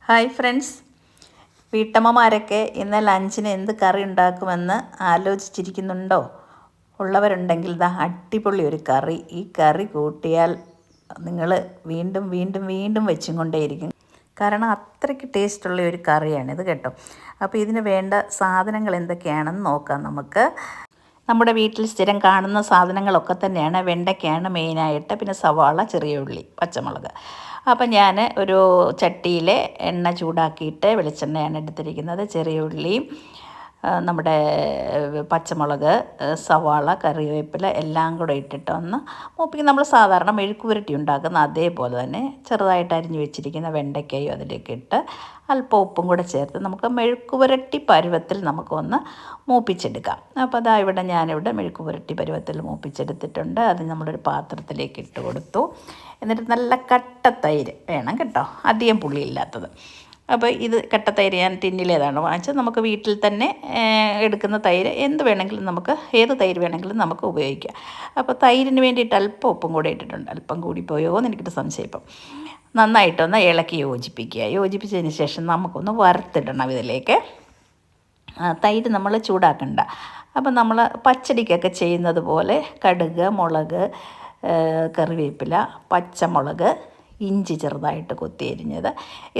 Hi friends, വീട്ടമ്മമാരൊക്കെ ഇന്ന് ലഞ്ചിന് എന്ത് കറി ഉണ്ടാക്കുമെന്ന് ആലോചിച്ചിരിക്കുന്നുണ്ടോ? ഉള്ളവരുണ്ടെങ്കിൽ ദാ അടിപൊളി ഒരു കറി. ഈ കറി കൂട്ടിയാൽ നിങ്ങൾ വീണ്ടും വീണ്ടും വീണ്ടും വെച്ചും കൊണ്ടേയിരിക്കും. കാരണം അത്രയ്ക്ക് ടേസ്റ്റുള്ള ഒരു കറിയാണിത് കേട്ടോ. അപ്പോൾ ഇതിന് വേണ്ട സാധനങ്ങൾ എന്തൊക്കെയാണെന്ന് നോക്കാം നമുക്ക്. നമ്മുടെ വീട്ടിൽ സ്ഥിരം കാണുന്ന സാധനങ്ങളൊക്കെ തന്നെയാണ്. വെണ്ടയ്ക്കയാണ് മെയിനായിട്ട്, പിന്നെ സവാള, ചെറിയ ഉള്ളി, പച്ചമുളക്. അപ്പം ഞാൻ ഒരു ചട്ടിയിൽ എണ്ണ ചൂടാക്കിയിട്ട് വെളിച്ചെണ്ണയാണ് എടുത്തിരിക്കുന്നത്. ചെറിയ ഉള്ളിയും നമ്മുടെ പച്ചമുളക്, സവാള, കറിവേപ്പില എല്ലാം കൂടെ ഇട്ടിട്ട് ഒന്ന് മൂപ്പിക്കും. നമ്മൾ സാധാരണ മെഴുക്ക് പുരട്ടി ഉണ്ടാക്കുന്ന അതേപോലെ തന്നെ ചെറുതായിട്ട് അരിഞ്ഞു വെച്ചിരിക്കുന്ന വെണ്ടയ്ക്കയും അതിലേക്ക് ഇട്ട് അല്പം ഉപ്പും കൂടെ ചേർത്ത് നമുക്ക് മെഴുക്ക് പുരട്ടി പരുവത്തിൽ നമുക്കൊന്ന് മൂപ്പിച്ചെടുക്കാം. അപ്പോൾ അതാ ഞാനിവിടെ മെഴുക്ക് പുരട്ടി പരുവത്തിൽ മൂപ്പിച്ചെടുത്തിട്ടുണ്ട്. അത് നമ്മളൊരു പാത്രത്തിലേക്ക് ഇട്ട് കൊടുത്തു. എന്നിട്ട് നല്ല കട്ട തൈര് വേണം കേട്ടോ, അധികം പുളിയില്ലാത്തത്. അപ്പോൾ ഇത് കട്ടത്തൈര് ഞാൻ ടിന്നിലേതാണ് വാങ്ങിച്ചത്. നമുക്ക് വീട്ടിൽ തന്നെ എടുക്കുന്ന തൈര് എന്ത് വേണമെങ്കിലും നമുക്ക്, ഏത് തൈര് വേണമെങ്കിലും നമുക്ക് ഉപയോഗിക്കാം. അപ്പോൾ തൈരിന് വേണ്ടിയിട്ട് അല്പം ഉപ്പും കൂടെ ഇട്ടിട്ടുണ്ട്. അല്പം കൂടിപ്പോയോ എന്ന് എനിക്കൊരു സംശയം. ഇപ്പം നന്നായിട്ടൊന്ന് ഇളക്കി യോജിപ്പിക്കുക. യോജിപ്പിച്ചതിന് ശേഷം നമുക്കൊന്ന് വറുത്തിടണം ഇതിലേക്ക്. തൈര് നമ്മൾ ചൂടാക്കണ്ട. അപ്പം നമ്മൾ പച്ചടിക്കൊക്കെ ചെയ്യുന്നത് പോലെ കടുക്, മുളക്, കറിവേപ്പില, പച്ചമുളക്, ഇഞ്ചി ചെറുതായിട്ട് കൊത്തി അരിഞ്ഞത്,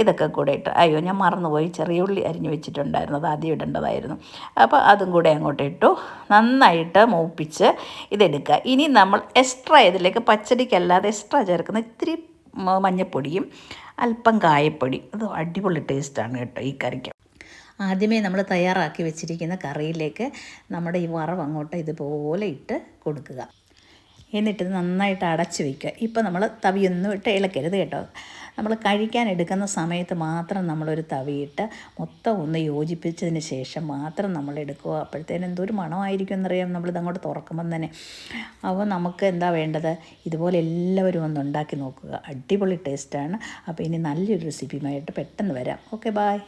ഇതൊക്കെ കൂടെ ഇട്ട്, അയ്യോ ഞാൻ മറന്നുപോയി, ചെറിയ ഉള്ളി അരിഞ്ഞ് വെച്ചിട്ടുണ്ടായിരുന്നു, അത് ആദ്യം ഇടേണ്ടതായിരുന്നു. അപ്പോൾ അതും കൂടെ അങ്ങോട്ട് ഇട്ടു. നന്നായിട്ട് മൂപ്പിച്ച് ഇതെടുക്കുക. ഇനി നമ്മൾ എക്സ്ട്രാ ഇതിലേക്ക് പച്ചടിക്കല്ലാതെ എക്സ്ട്രാ ചേർക്കുന്ന ഇത്തിരി മഞ്ഞൾപ്പൊടിയും അല്പം കായപ്പൊടി. അത് അടിപൊളി ടേസ്റ്റാണ് കേട്ടോ ഈ കറിക്ക്. ആദ്യമേ നമ്മൾ തയ്യാറാക്കി വെച്ചിരിക്കുന്ന കറിയിലേക്ക് നമ്മുടെ ഈ വറവ് അങ്ങോട്ട് ഇതുപോലെ ഇട്ട് കൊടുക്കുക. എന്നിട്ട് നന്നായിട്ട് അടച്ച് വയ്ക്കുക. ഇപ്പോൾ നമ്മൾ തവിയൊന്നും ഇട്ട് ഇളക്കരുത് കേട്ടോ. നമ്മൾ കഴിക്കാൻ എടുക്കുന്ന സമയത്ത് മാത്രം നമ്മളൊരു തവിയിട്ട് മൊത്തം ഒന്ന് യോജിപ്പിച്ചതിന് ശേഷം മാത്രം നമ്മൾ എടുക്കുക. അപ്പോഴത്തേനും എന്തൊരു മണമായിരിക്കും എന്നറിയാം നമ്മളിത് അങ്ങോട്ട് തുറക്കുമ്പം തന്നെ. അപ്പോൾ നമുക്ക് എന്താ വേണ്ടത്, ഇതുപോലെ എല്ലാവരും ഒന്ന് ഉണ്ടാക്കി നോക്കുക. അടിപൊളി ടേസ്റ്റാണ്. അപ്പോൾ ഇനി നല്ലൊരു റെസിപ്പിയുമായിട്ട് പെട്ടെന്ന് വരാം. Okay, bye.